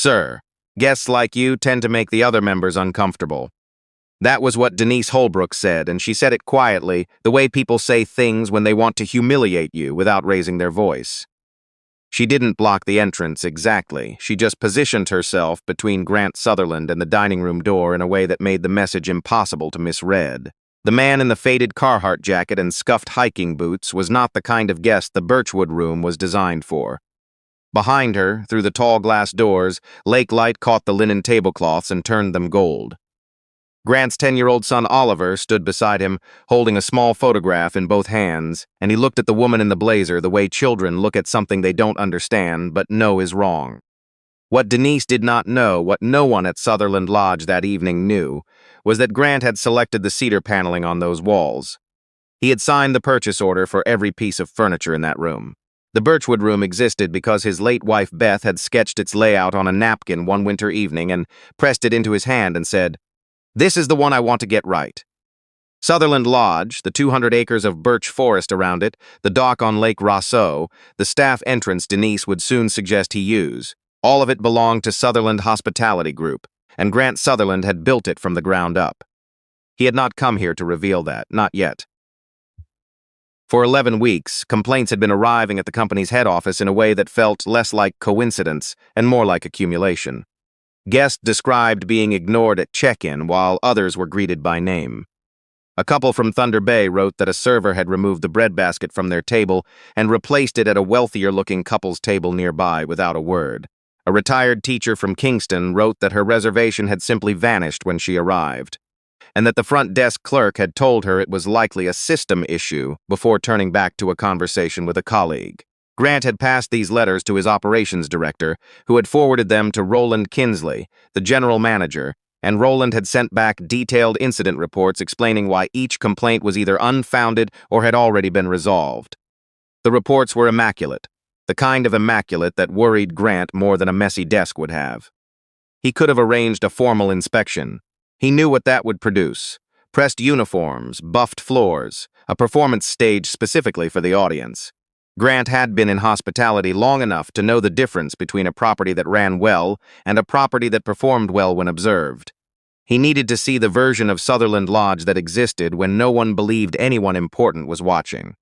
Sir, guests like you tend to make the other members uncomfortable. That was what Denise Holbrook said, and she said it quietly, the way people say things when they want to humiliate you without raising their voice. She didn't block the entrance exactly. She just positioned herself between Grant Sutherland and the dining room door in a way that made the message impossible to misread. The man in the faded Carhartt jacket and scuffed hiking boots was not the kind of guest the Birchwood room was designed for. Behind her, through the tall glass doors, lake light caught the linen tablecloths and turned them gold. Grant's 10-year-old son Oliver stood beside him, holding a small photograph in both hands, and he looked at the woman in the blazer the way children look at something they don't understand but know is wrong. What Denise did not know, what no one at Sutherland Lodge that evening knew, was that Grant had selected the cedar paneling on those walls. He had signed the purchase order for every piece of furniture in that room. The Birchwood room existed because his late wife Beth had sketched its layout on a napkin one winter evening and pressed it into his hand and said, "This is the one I want to get right." Sutherland Lodge, the 200 acres of birch forest around it, the dock on Lake Rosseau, the staff entrance Denise would soon suggest he use, all of it belonged to Sutherland Hospitality Group, and Grant Sutherland had built it from the ground up. He had not come here to reveal that, not yet. For 11 weeks, complaints had been arriving at the company's head office in a way that felt less like coincidence and more like accumulation. Guests described being ignored at check-in, while others were greeted by name. A couple from Thunder Bay wrote that a server had removed the breadbasket from their table and replaced it at a wealthier-looking couple's table nearby without a word. A retired teacher from Kingston wrote that her reservation had simply vanished when she arrived, and that the front desk clerk had told her it was likely a system issue before turning back to a conversation with a colleague. Grant had passed these letters to his operations director, who had forwarded them to Roland Kinsley, the general manager, and Roland had sent back detailed incident reports explaining why each complaint was either unfounded or had already been resolved. The reports were immaculate, the kind of immaculate that worried Grant more than a messy desk would have. He could have arranged a formal inspection. He knew what that would produce: pressed uniforms, buffed floors, a performance stage specifically for the audience. Grant had been in hospitality long enough to know the difference between a property that ran well and a property that performed well when observed. He needed to see the version of Sutherland Lodge that existed when no one believed anyone important was watching.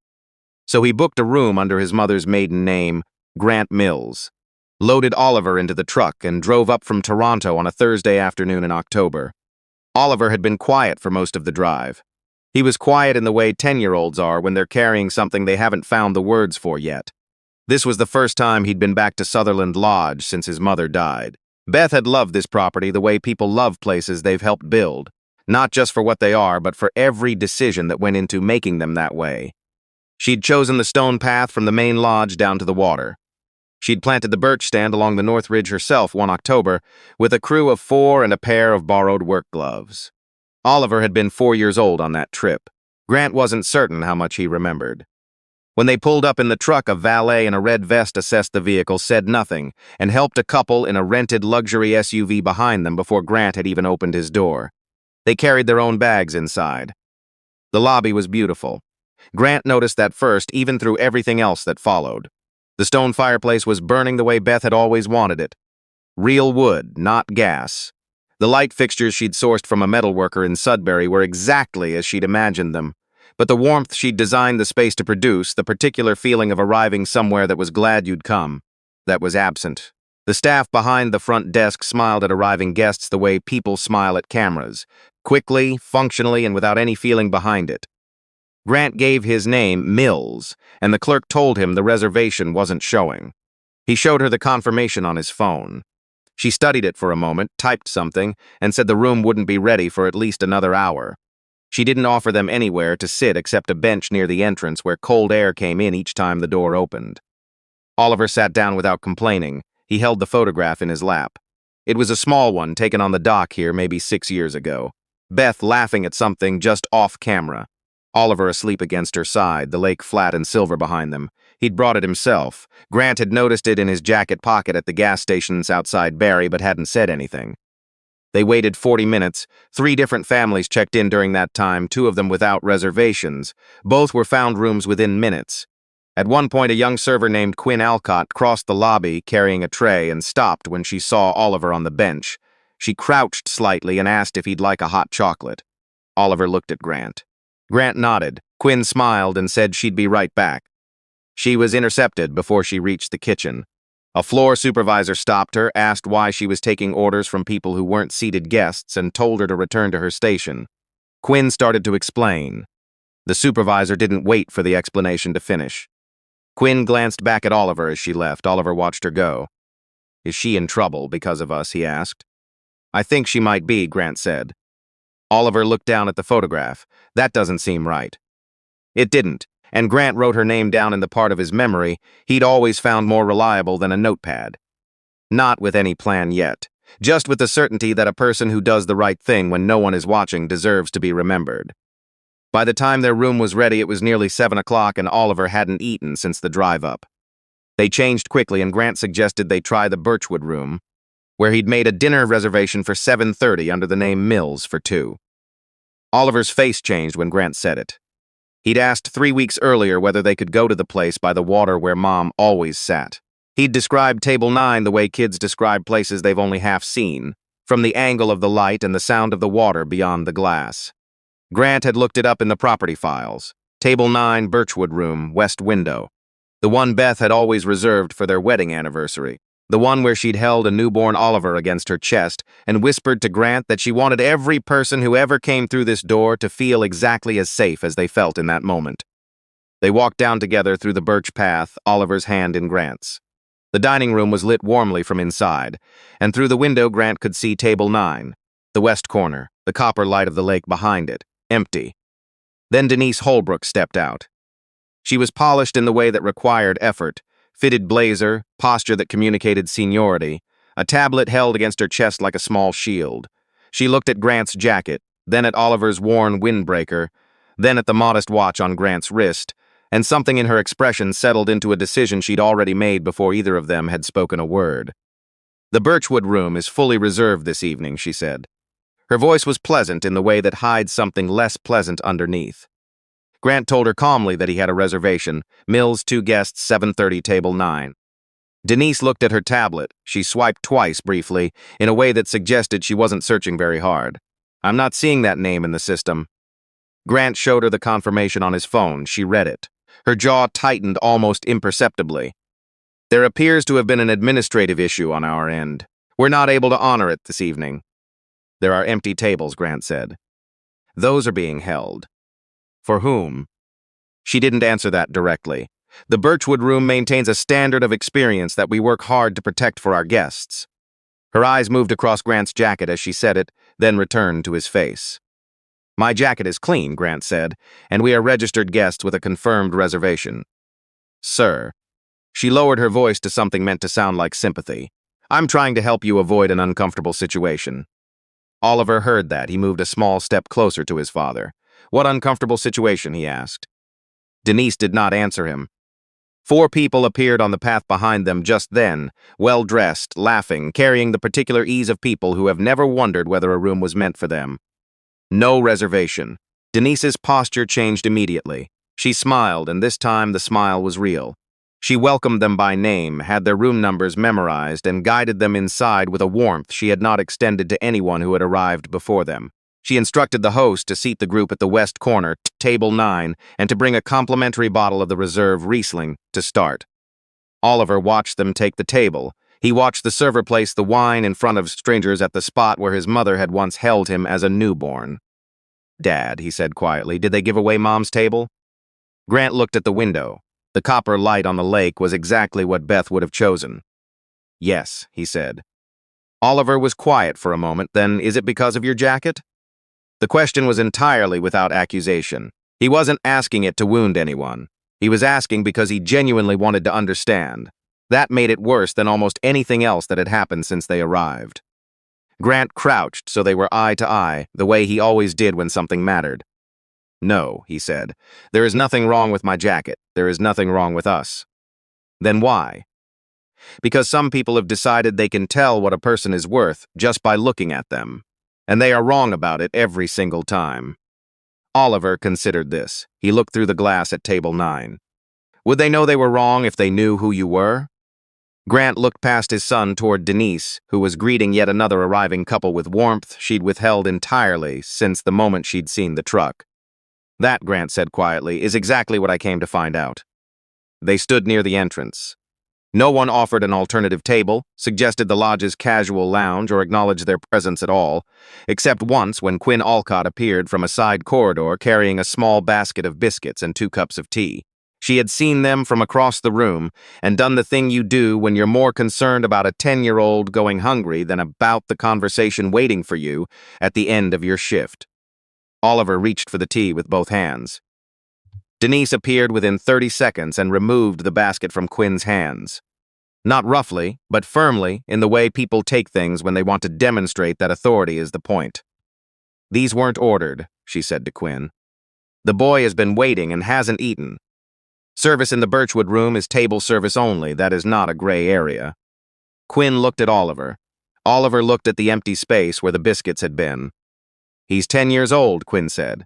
So he booked a room under his mother's maiden name, Grant Mills, loaded Oliver into the truck, and drove up from Toronto on a Thursday afternoon in October. Oliver had been quiet for most of the drive. He was quiet in the way 10-year-olds are when they're carrying something they haven't found the words for yet. This was the first time he'd been back to Sutherland Lodge since his mother died. Beth had loved this property the way people love places they've helped build, not just for what they are, but for every decision that went into making them that way. She'd chosen the stone path from the main lodge down to the water. She'd planted the birch stand along the North Ridge herself one October, with a crew of 4 and a pair of borrowed work gloves. Oliver had been 4 years old on that trip. Grant wasn't certain how much he remembered. When they pulled up in the truck, a valet in a red vest assessed the vehicle, said nothing, and helped a couple in a rented luxury SUV behind them before Grant had even opened his door. They carried their own bags inside. The lobby was beautiful. Grant noticed that first, even through everything else that followed. The stone fireplace was burning the way Beth had always wanted it. Real wood, not gas. The light fixtures she'd sourced from a metalworker in Sudbury were exactly as she'd imagined them, but the warmth she'd designed the space to produce, the particular feeling of arriving somewhere that was glad you'd come, that was absent. The staff behind the front desk smiled at arriving guests the way people smile at cameras, quickly, functionally, and without any feeling behind it. Grant gave his name, Mills, and the clerk told him the reservation wasn't showing. He showed her the confirmation on his phone. She studied it for a moment, typed something, and said the room wouldn't be ready for at least another hour. She didn't offer them anywhere to sit except a bench near the entrance where cold air came in each time the door opened. Oliver sat down without complaining. He held the photograph in his lap. It was a small one taken on the dock here maybe 6 years ago. Beth laughing at something just off camera. Oliver asleep against her side, the lake flat and silver behind them. He'd brought it himself. Grant had noticed it in his jacket pocket at the gas stations outside Barrie, but hadn't said anything. They waited 40 minutes. 3 different families checked in during that time, 2 of them without reservations. Both were found rooms within minutes. At one point, a young server named Quinn Alcott crossed the lobby carrying a tray and stopped when she saw Oliver on the bench. She crouched slightly and asked if he'd like a hot chocolate. Oliver looked at Grant. Grant nodded. Quinn smiled and said she'd be right back. She was intercepted before she reached the kitchen. A floor supervisor stopped her, asked why she was taking orders from people who weren't seated guests, and told her to return to her station. Quinn started to explain. The supervisor didn't wait for the explanation to finish. Quinn glanced back at Oliver as she left. Oliver watched her go. "Is she in trouble because of us?" he asked. "I think she might be," Grant said. Oliver looked down at the photograph. "That doesn't seem right." It didn't, and Grant wrote her name down in the part of his memory he'd always found more reliable than a notepad. Not with any plan yet, just with the certainty that a person who does the right thing when no one is watching deserves to be remembered. By the time their room was ready, it was nearly 7 o'clock and Oliver hadn't eaten since the drive-up. They changed quickly and Grant suggested they try the Birchwood room, where he'd made a dinner reservation for 7:30 under the name Mills for two. Oliver's face changed when Grant said it. He'd asked 3 weeks earlier whether they could go to the place by the water where Mom always sat. He'd described Table 9 the way kids describe places they've only half seen, from the angle of the light and the sound of the water beyond the glass. Grant had looked it up in the property files. Table 9, Birchwood room, west window. The one Beth had always reserved for their wedding anniversary. The one where she'd held a newborn Oliver against her chest and whispered to Grant that she wanted every person who ever came through this door to feel exactly as safe as they felt in that moment. They walked down together through the birch path, Oliver's hand in Grant's. The dining room was lit warmly from inside, and through the window Grant could see Table 9, the west corner, the copper light of the lake behind it, empty. Then Denise Holbrook stepped out. She was polished in the way that required effort, fitted blazer, posture that communicated seniority, a tablet held against her chest like a small shield. She looked at Grant's jacket, then at Oliver's worn windbreaker, then at the modest watch on Grant's wrist, and something in her expression settled into a decision she'd already made before either of them had spoken a word. "The Birchwood room is fully reserved this evening," she said. Her voice was pleasant in the way that hides something less pleasant underneath. Grant told her calmly that he had a reservation, Mills, 2 guests, 7:30, Table 9. Denise looked at her tablet. She swiped twice briefly, in a way that suggested she wasn't searching very hard. "I'm not seeing that name in the system." Grant showed her the confirmation on his phone. She read it. Her jaw tightened almost imperceptibly. "There appears to have been an administrative issue on our end. We're not able to honor it this evening." "There are empty tables," Grant said. "Those are being held." "For whom?" She didn't answer that directly. "The Birchwood room maintains a standard of experience that we work hard to protect for our guests." Her eyes moved across Grant's jacket as she said it, then returned to his face. "My jacket is clean," Grant said, "and we are registered guests with a confirmed reservation." "Sir." She lowered her voice to something meant to sound like sympathy. "I'm trying to help you avoid an uncomfortable situation." Oliver heard that. He moved a small step closer to his father. "What uncomfortable situation?" he asked. Denise did not answer him. 4 people appeared on the path behind them just then, well-dressed, laughing, carrying the particular ease of people who have never wondered whether a room was meant for them. No reservation. Denise's posture changed immediately. She smiled, and this time the smile was real. She welcomed them by name, had their room numbers memorized, and guided them inside with a warmth she had not extended to anyone who had arrived before them. She instructed the host to seat the group at the west corner, Table 9, and to bring a complimentary bottle of the reserve Riesling to start. Oliver watched them take the table. He watched the server place the wine in front of strangers at the spot where his mother had once held him as a newborn. "Dad," he said quietly, "did they give away Mom's table?" Grant looked at the window. The copper light on the lake was exactly what Beth would have chosen. "Yes," he said. Oliver was quiet for a moment, then, "Is it because of your jacket?" The question was entirely without accusation. He wasn't asking it to wound anyone. He was asking because he genuinely wanted to understand. That made it worse than almost anything else that had happened since they arrived. Grant crouched so they were eye to eye, the way he always did when something mattered. "No," he said. "There is nothing wrong with my jacket. There is nothing wrong with us." "Then why?" "Because some people have decided they can tell what a person is worth just by looking at them. And they are wrong about it every single time." Oliver considered this. He looked through the glass at Table 9. Would they know they were wrong if they knew who you were? Grant looked past his son toward Denise, who was greeting yet another arriving couple with warmth she'd withheld entirely since the moment she'd seen the truck. That, Grant said quietly, is exactly what I came to find out. They stood near the entrance. No one offered an alternative table, suggested the lodge's casual lounge, or acknowledged their presence at all, except once when Quinn Alcott appeared from a side corridor carrying a small basket of biscuits and 2 cups of tea. She had seen them from across the room and done the thing you do when you're more concerned about a 10-year-old going hungry than about the conversation waiting for you at the end of your shift. Oliver reached for the tea with both hands. Denise appeared within 30 seconds and removed the basket from Quinn's hands. Not roughly, but firmly, in the way people take things when they want to demonstrate that authority is the point. These weren't ordered, she said to Quinn. The boy has been waiting and hasn't eaten. Service in the Birchwood room is table service only. That is not a gray area. Quinn looked at Oliver. Oliver looked at the empty space where the biscuits had been. He's 10 years old, Quinn said.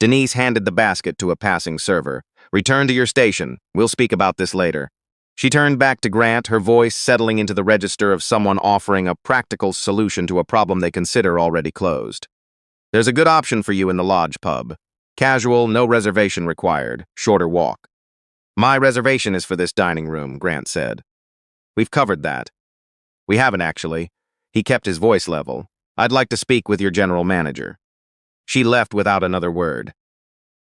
Denise handed the basket to a passing server. Return to your station. We'll speak about this later. She turned back to Grant, her voice settling into the register of someone offering a practical solution to a problem they consider already closed. There's a good option for you in the lodge pub. Casual, no reservation required, shorter walk. My reservation is for this dining room, Grant said. We've covered that. We haven't, actually. He kept his voice level. I'd like to speak with your general manager. She left without another word.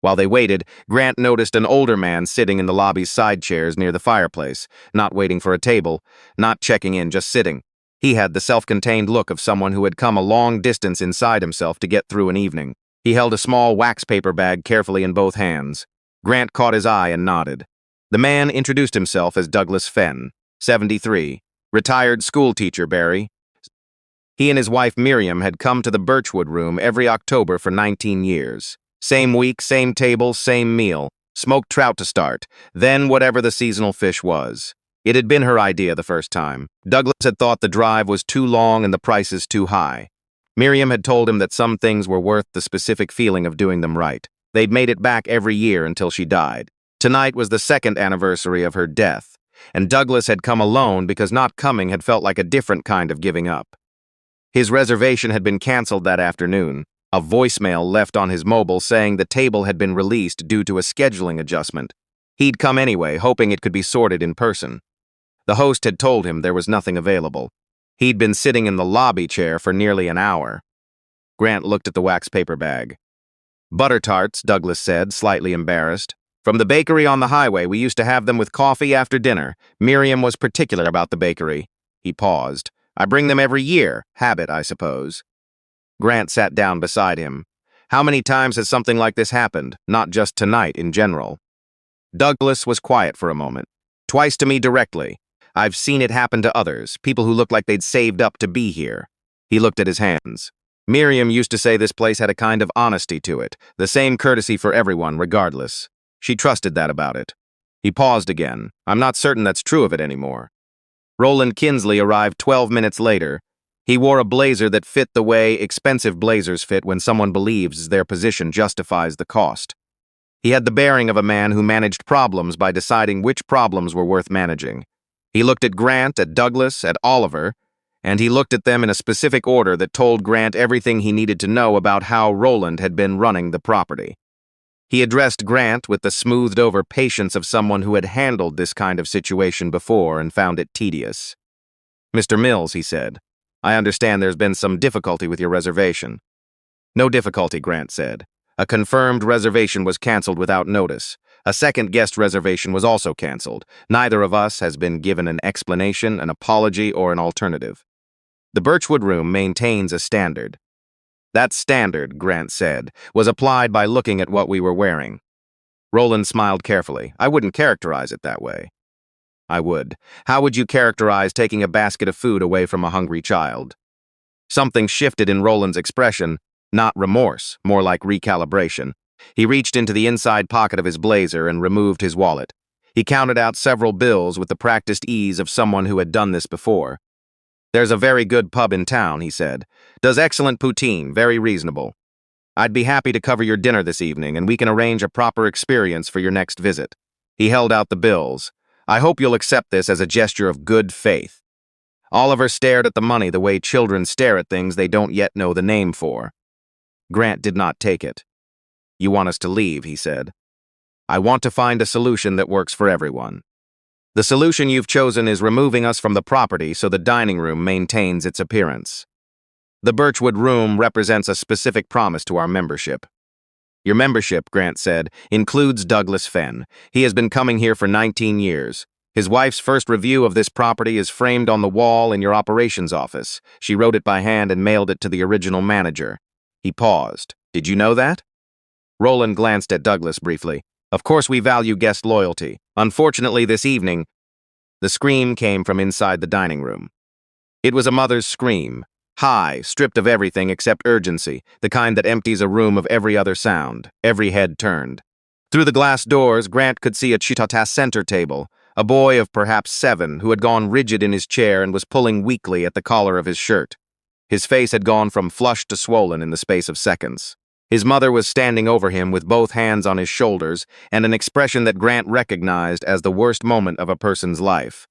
While they waited, Grant noticed an older man sitting in the lobby's side chairs near the fireplace, not waiting for a table, not checking in, just sitting. He had the self-contained look of someone who had come a long distance inside himself to get through an evening. He held a small wax paper bag carefully in both hands. Grant caught his eye and nodded. The man introduced himself as Douglas Fenn, 73, retired schoolteacher, Barry. He and his wife Miriam had come to the Birchwood room every October for 19 years. Same week, same table, same meal. Smoked trout to start, then whatever the seasonal fish was. It had been her idea the first time. Douglas had thought the drive was too long and the prices too high. Miriam had told him that some things were worth the specific feeling of doing them right. They'd made it back every year until she died. Tonight was the 2nd anniversary of her death, and Douglas had come alone because not coming had felt like a different kind of giving up. His reservation had been canceled that afternoon. A voicemail left on his mobile saying the table had been released due to a scheduling adjustment. He'd come anyway, hoping it could be sorted in person. The host had told him there was nothing available. He'd been sitting in the lobby chair for nearly an hour. Grant looked at the wax paper bag. Butter tarts, Douglas said, slightly embarrassed. From the bakery on the highway, we used to have them with coffee after dinner. Miriam was particular about the bakery. He paused. I bring them every year. Habit, I suppose. Grant sat down beside him. How many times has something like this happened, not just tonight in general? Douglas was quiet for a moment. Twice to me directly. I've seen it happen to others, people who looked like they'd saved up to be here. He looked at his hands. Miriam used to say this place had a kind of honesty to it, the same courtesy for everyone, regardless. She trusted that about it. He paused again. I'm not certain that's true of it anymore. Roland Kinsley arrived 12 minutes later. He wore a blazer that fit the way expensive blazers fit when someone believes their position justifies the cost. He had the bearing of a man who managed problems by deciding which problems were worth managing. He looked at Grant, at Douglas, at Oliver, and he looked at them in a specific order that told Grant everything he needed to know about how Roland had been running the property. He addressed Grant with the smoothed-over patience of someone who had handled this kind of situation before and found it tedious. Mr. Mills, he said, I understand there's been some difficulty with your reservation. No difficulty, Grant said. A confirmed reservation was canceled without notice. A second guest reservation was also canceled. Neither of us has been given an explanation, an apology, or an alternative. The Birchwood room maintains a standard. That standard, Grant said, was applied by looking at what we were wearing. Roland smiled carefully. I wouldn't characterize it that way. I would. How would you characterize taking a basket of food away from a hungry child? Something shifted in Roland's expression, not remorse, more like recalibration. He reached into the inside pocket of his blazer and removed his wallet. He counted out several bills with the practiced ease of someone who had done this before. There's a very good pub in town, he said. Does excellent poutine, very reasonable. I'd be happy to cover your dinner this evening, and we can arrange a proper experience for your next visit. He held out the bills. "I hope you'll accept this as a gesture of good faith." Oliver stared at the money the way children stare at things they don't yet know the name for. Grant did not take it. "You want us to leave," he said. "I want to find a solution that works for everyone. The solution you've chosen is removing us from the property so the dining room maintains its appearance. The Birchwood Room represents a specific promise to our membership." "Your membership," Grant said, "includes Douglas Fenn. He has been coming here for 19 years. His wife's first review of this property is framed on the wall in your operations office. She wrote it by hand and mailed it to the original manager." He paused. "Did you know that?" Roland glanced at Douglas briefly. "Of course we value guest loyalty. Unfortunately, this evening..." The scream came from inside the dining room. It was a mother's scream, high, stripped of everything except urgency, the kind that empties a room of every other sound. Every head turned. Through the glass doors, Grant could see a Chitata center table, a boy of perhaps 7 who had gone rigid in his chair and was pulling weakly at the collar of his shirt. His face had gone from flushed to swollen in the space of seconds. His mother was standing over him with both hands on his shoulders and an expression that Grant recognized as the worst moment of a person's life.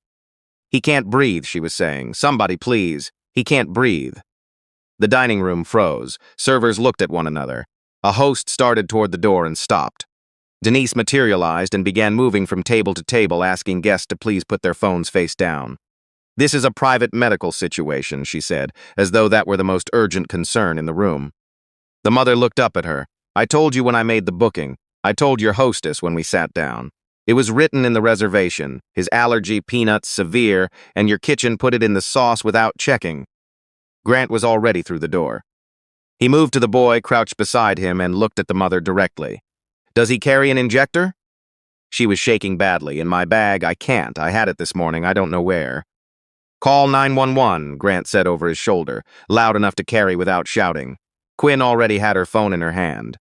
"He can't breathe," she was saying. "Somebody, please. He can't breathe." The dining room froze. Servers looked at one another. A host started toward the door and stopped. Denise materialized and began moving from table to table, asking guests to please put their phones face down. "This is a private medical situation," she said, as though that were the most urgent concern in the room. The mother looked up at her. "I told you when I made the booking. I told your hostess when we sat down. It was written in the reservation. His allergy, peanuts, severe, and your kitchen put it in the sauce without checking." Grant was already through the door. He moved to the boy crouched beside him and looked at the mother directly. "Does he carry an injector?" She was shaking badly. "In my bag, I can't. I had it this morning. I don't know where." "Call 911, Grant said over his shoulder, loud enough to carry without shouting. Quinn already had her phone in her hand.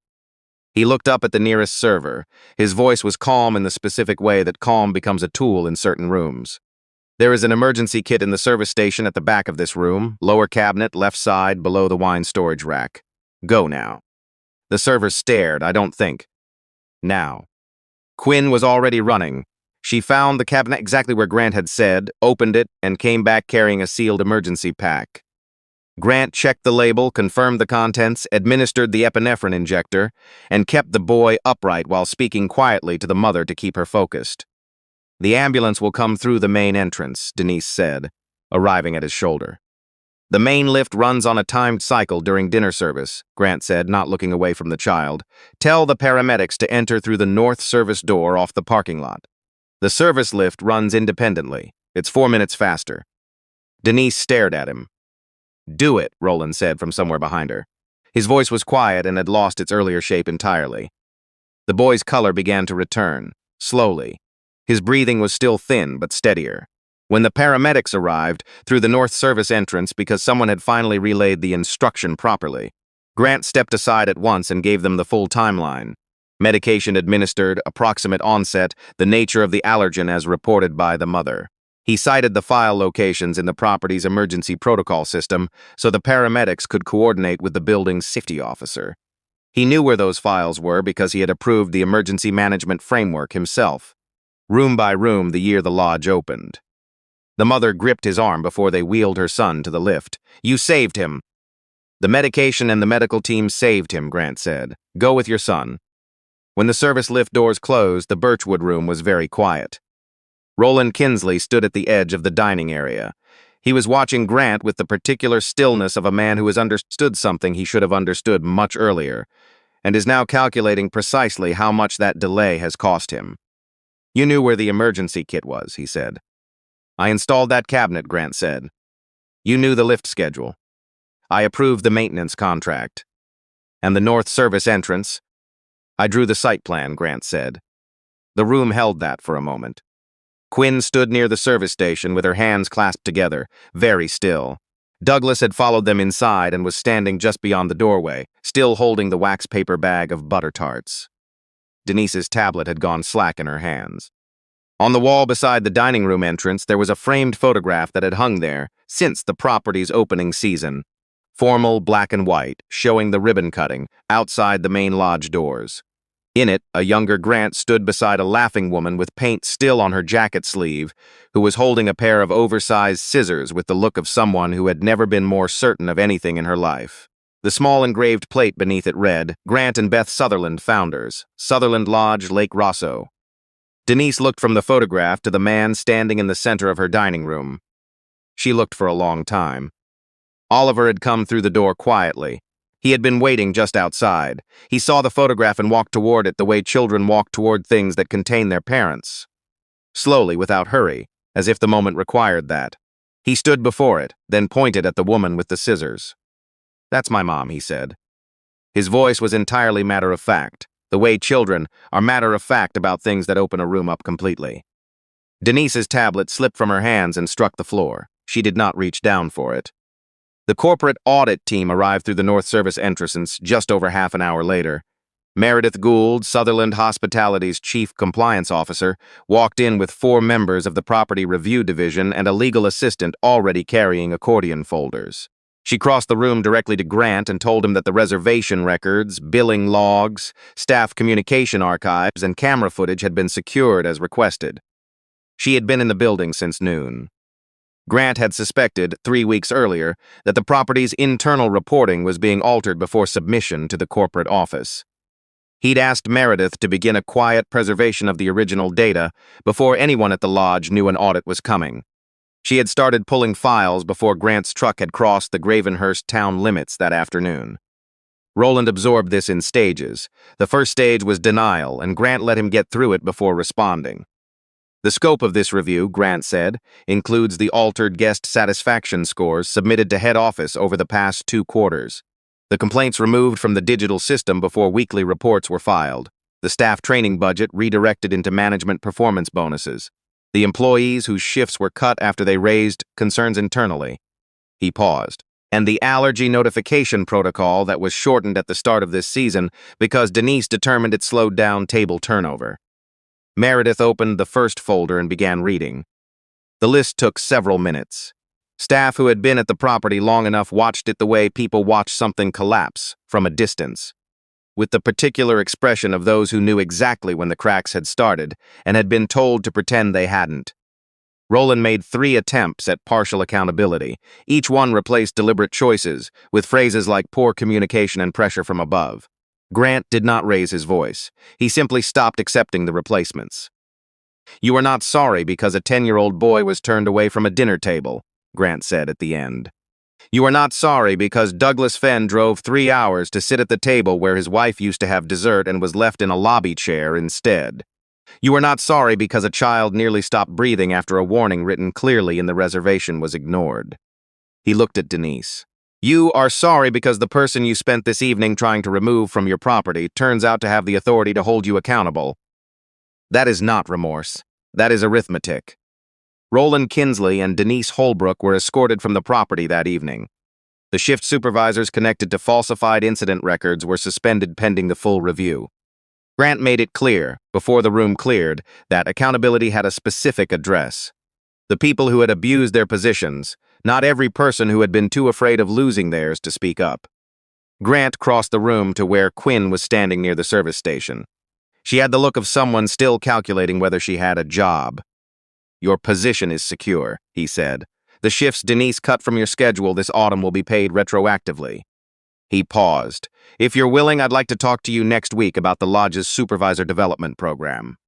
He looked up at the nearest server. His voice was calm in the specific way that calm becomes a tool in certain rooms. "There is an emergency kit in the service station at the back of this room, lower cabinet, left side, below the wine storage rack. Go now." The server stared. "I don't think." Now. Quinn was already running. She found the cabinet exactly where Grant had said, opened it, and came back carrying a sealed emergency pack. Grant checked the label, confirmed the contents, administered the epinephrine injector, and kept the boy upright while speaking quietly to the mother to keep her focused. "The ambulance will come through the main entrance," Denise said, arriving at his shoulder. "The main lift runs on a timed cycle during dinner service," Grant said, not looking away from the child. "Tell the paramedics to enter through the north service door off the parking lot. The service lift runs independently. It's 4 minutes faster." Denise stared at him. "Do it," Roland said from somewhere behind her. His voice was quiet and had lost its earlier shape entirely. The boy's color began to return, slowly. His breathing was still thin but steadier. When the paramedics arrived, through the north service entrance because someone had finally relayed the instruction properly, Grant stepped aside at once and gave them the full timeline. Medication administered, approximate onset, the nature of the allergen as reported by the mother. He cited the file locations in the property's emergency protocol system so the paramedics could coordinate with the building's safety officer. He knew where those files were because he had approved the emergency management framework himself, room by room the year the lodge opened. The mother gripped his arm before they wheeled her son to the lift. "You saved him." "The medication and the medical team saved him," Grant said. "Go with your son." When the service lift doors closed, the Birchwood room was very quiet. Roland Kinsley stood at the edge of the dining area. He was watching Grant with the particular stillness of a man who has understood something he should have understood much earlier, and is now calculating precisely how much that delay has cost him. "You knew where the emergency kit was," he said. "I installed that cabinet," Grant said. "You knew the lift schedule. I approved the maintenance contract. And the north service entrance?" "I drew the site plan," Grant said. The room held that for a moment. Quinn stood near the service station with her hands clasped together, very still. Douglas had followed them inside and was standing just beyond the doorway, still holding the wax paper bag of butter tarts. Denise's tablet had gone slack in her hands. On the wall beside the dining room entrance, there was a framed photograph that had hung there since the property's opening season. Formal, black and white, showing the ribbon cutting outside the main lodge doors. In it, a younger Grant stood beside a laughing woman with paint still on her jacket sleeve, who was holding a pair of oversized scissors with the look of someone who had never been more certain of anything in her life. The small engraved plate beneath it read, Grant and Beth Sutherland, founders, Sutherland Lodge, Lake Rosso. Denise looked from the photograph to the man standing in the center of her dining room. She looked for a long time. Oliver had come through the door quietly. He had been waiting just outside. He saw the photograph and walked toward it the way children walk toward things that contain their parents. Slowly, without hurry, as if the moment required that. He stood before it, then pointed at the woman with the scissors. "That's my mom," he said. His voice was entirely matter-of-fact, the way children are matter-of-fact about things that open a room up completely. Denise's tablet slipped from her hands and struck the floor. She did not reach down for it. The corporate audit team arrived through the North Service entrance just over half an hour later. Meredith Gould, Sutherland Hospitality's chief compliance officer, walked in with 4 members of the property review division and a legal assistant already carrying accordion folders. She crossed the room directly to Grant and told him that the reservation records, billing logs, staff communication archives, and camera footage had been secured as requested. She had been in the building since noon. Grant had suspected, 3 weeks earlier, that the property's internal reporting was being altered before submission to the corporate office. He'd asked Meredith to begin a quiet preservation of the original data before anyone at the lodge knew an audit was coming. She had started pulling files before Grant's truck had crossed the Gravenhurst town limits that afternoon. Roland absorbed this in stages. The first stage was denial, and Grant let him get through it before responding. The scope of this review, Grant said, includes the altered guest satisfaction scores submitted to head office over the past 2 quarters. The complaints removed from the digital system before weekly reports were filed. The staff training budget redirected into management performance bonuses. The employees whose shifts were cut after they raised concerns internally. He paused. And the allergy notification protocol that was shortened at the start of this season because Denise determined it slowed down table turnover. Meredith opened the first folder and began reading. The list took several minutes. Staff who had been at the property long enough watched it the way people watch something collapse, from a distance, with the particular expression of those who knew exactly when the cracks had started and had been told to pretend they hadn't. Roland made 3 attempts at partial accountability. Each one replaced deliberate choices, with phrases like poor communication and pressure from above. Grant did not raise his voice. He simply stopped accepting the replacements. "You are not sorry because a 10-year-old boy was turned away from a dinner table," Grant said at the end. "You are not sorry because Douglas Fenn drove 3 hours to sit at the table where his wife used to have dessert and was left in a lobby chair instead. You are not sorry because a child nearly stopped breathing after a warning written clearly in the reservation was ignored." He looked at Denise. "You are sorry because the person you spent this evening trying to remove from your property turns out to have the authority to hold you accountable. That is not remorse. That is arithmetic." Roland Kinsley and Denise Holbrook were escorted from the property that evening. The shift supervisors connected to falsified incident records were suspended pending the full review. Grant made it clear, before the room cleared, that accountability had a specific address. The people who had abused their positions, not every person who had been too afraid of losing theirs to speak up. Grant crossed the room to where Quinn was standing near the service station. She had the look of someone still calculating whether she had a job. "Your position is secure," he said. "The shifts Denise cut from your schedule this autumn will be paid retroactively." He paused. "If you're willing, I'd like to talk to you next week about the lodge's supervisor development program."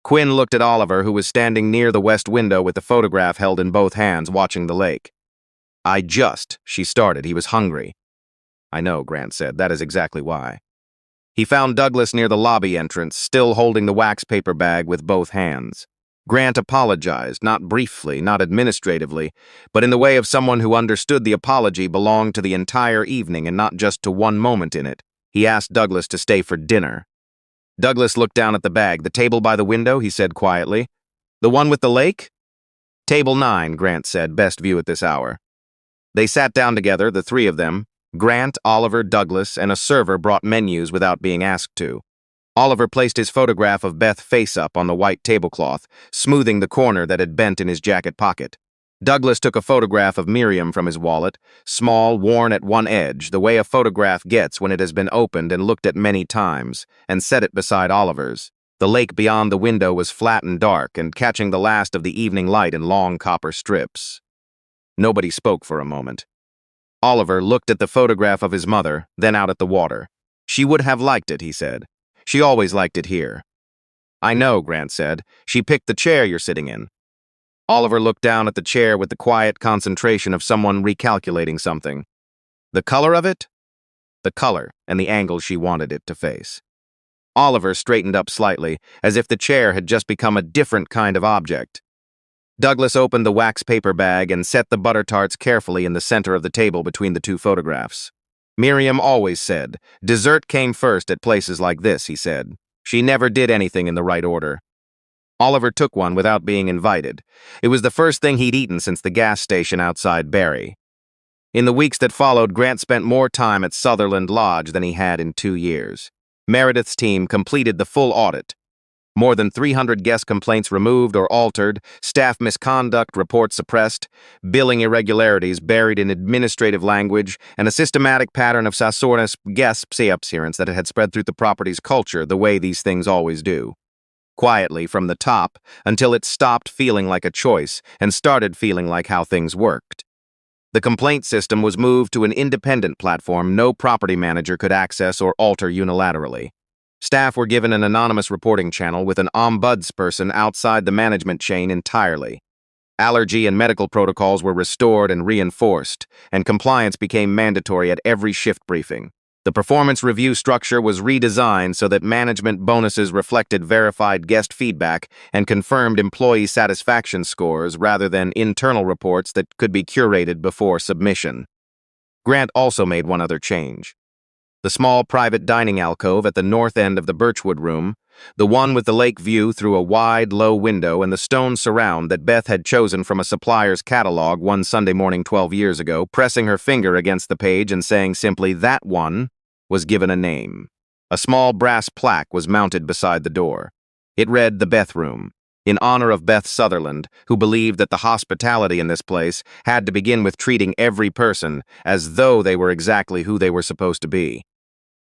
Quinn looked at Oliver, who was standing near the west window with the photograph held in both hands, watching the lake. She started. He was hungry. "I know," Grant said. "That is exactly why." He found Douglas near the lobby entrance, still holding the wax paper bag with both hands. Grant apologized, not briefly, not administratively, but in the way of someone who understood the apology belonged to the entire evening and not just to one moment in it. He asked Douglas to stay for dinner. Douglas looked down at the bag. "The table by the window," he said quietly. "The one with the lake?" "Table 9, Grant said, "best view at this hour." They sat down together, the 3 of them. Grant, Oliver, Douglas, and a server brought menus without being asked to. Oliver placed his photograph of Beth face up on the white tablecloth, smoothing the corner that had bent in his jacket pocket. Douglas took a photograph of Miriam from his wallet, small, worn at one edge, the way a photograph gets when it has been opened and looked at many times, and set it beside Oliver's. The lake beyond the window was flat and dark and catching the last of the evening light in long copper strips. Nobody spoke for a moment. Oliver looked at the photograph of his mother, then out at the water. She would have liked it, he said. She always liked it here. I know, Grant said. She picked the chair you're sitting in. Oliver looked down at the chair with the quiet concentration of someone recalculating something. The color of it? The color and the angle she wanted it to face. Oliver straightened up slightly, as if the chair had just become a different kind of object. Douglas opened the wax paper bag and set the butter tarts carefully in the center of the table between the two photographs. Miriam always said, dessert came first at places like this, he said. She never did anything in the right order. Oliver took one without being invited. It was the first thing he'd eaten since the gas station outside Barrie. In the weeks that followed, Grant spent more time at Sutherland Lodge than he had in 2 years. Meredith's team completed the full audit. More than 300 guest complaints removed or altered, staff misconduct reports suppressed, billing irregularities buried in administrative language, and a systematic pattern of sassorious guest appearance that had spread through the property's culture the way these things always do. Quietly from the top, until it stopped feeling like a choice and started feeling like how things worked. The complaint system was moved to an independent platform no property manager could access or alter unilaterally. Staff were given an anonymous reporting channel with an ombudsperson outside the management chain entirely. Allergy and medical protocols were restored and reinforced, and compliance became mandatory at every shift briefing. The performance review structure was redesigned so that management bonuses reflected verified guest feedback and confirmed employee satisfaction scores rather than internal reports that could be curated before submission. Grant also made one other change. The small private dining alcove at the north end of the Birchwood room, the one with the lake view through a wide, low window and the stone surround that Beth had chosen from a supplier's catalog one Sunday morning 12 years ago, pressing her finger against the page and saying simply, "That one," was given a name. A small brass plaque was mounted beside the door. It read, "The Beth Room," in honor of Beth Sutherland, who believed that the hospitality in this place had to begin with treating every person as though they were exactly who they were supposed to be.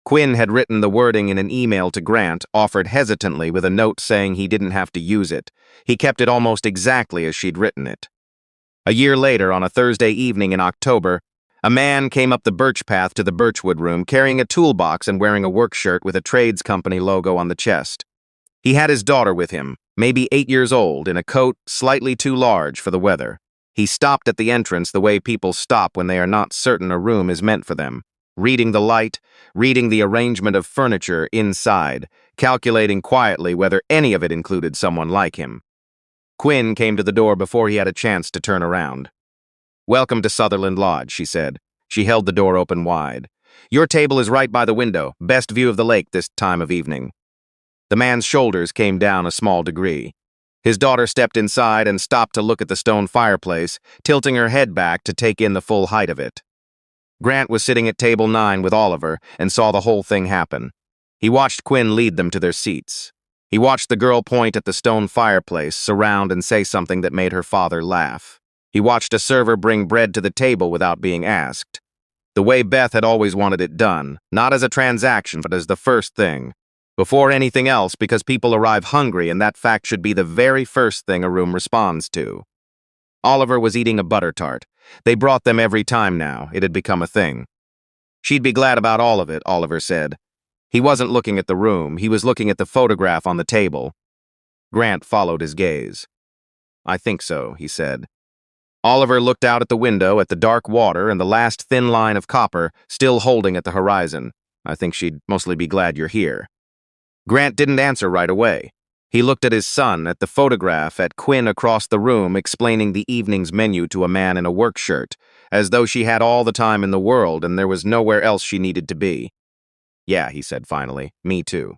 Quinn had written the wording in an email to Grant, offered hesitantly with a note saying he didn't have to use it. He kept it almost exactly as she'd written it. A year later, on a Thursday evening in October, a man came up the birch path to the Birchwood room carrying a toolbox and wearing a work shirt with a trades company logo on the chest. He had his daughter with him, maybe 8 years old, in a coat slightly too large for the weather. He stopped at the entrance the way people stop when they are not certain a room is meant for them, reading the light, reading the arrangement of furniture inside, calculating quietly whether any of it included someone like him. Quinn came to the door before he had a chance to turn around. "Welcome to Sutherland Lodge," she said. She held the door open wide. "Your table is right by the window, best view of the lake this time of evening." The man's shoulders came down a small degree. His daughter stepped inside and stopped to look at the stone fireplace, tilting her head back to take in the full height of it. Grant was sitting at table 9 with Oliver and saw the whole thing happen. He watched Quinn lead them to their seats. He watched the girl point at the stone fireplace, surround, and say something that made her father laugh. He watched a server bring bread to the table without being asked. The way Beth had always wanted it done, not as a transaction, but as the first thing. Before anything else, because people arrive hungry and that fact should be the very first thing a room responds to. Oliver was eating a butter tart. They brought them every time now. It had become a thing. She'd be glad about all of it, Oliver said. He wasn't looking at the room. He was looking at the photograph on the table. Grant followed his gaze. "I think so," he said. Oliver looked out at the window at the dark water and the last thin line of copper still holding at the horizon. "I think she'd mostly be glad you're here." Grant didn't answer right away. He looked at his son, at the photograph, at Quinn across the room explaining the evening's menu to a man in a work shirt, as though she had all the time in the world and there was nowhere else she needed to be. "Yeah," he said finally, "me too."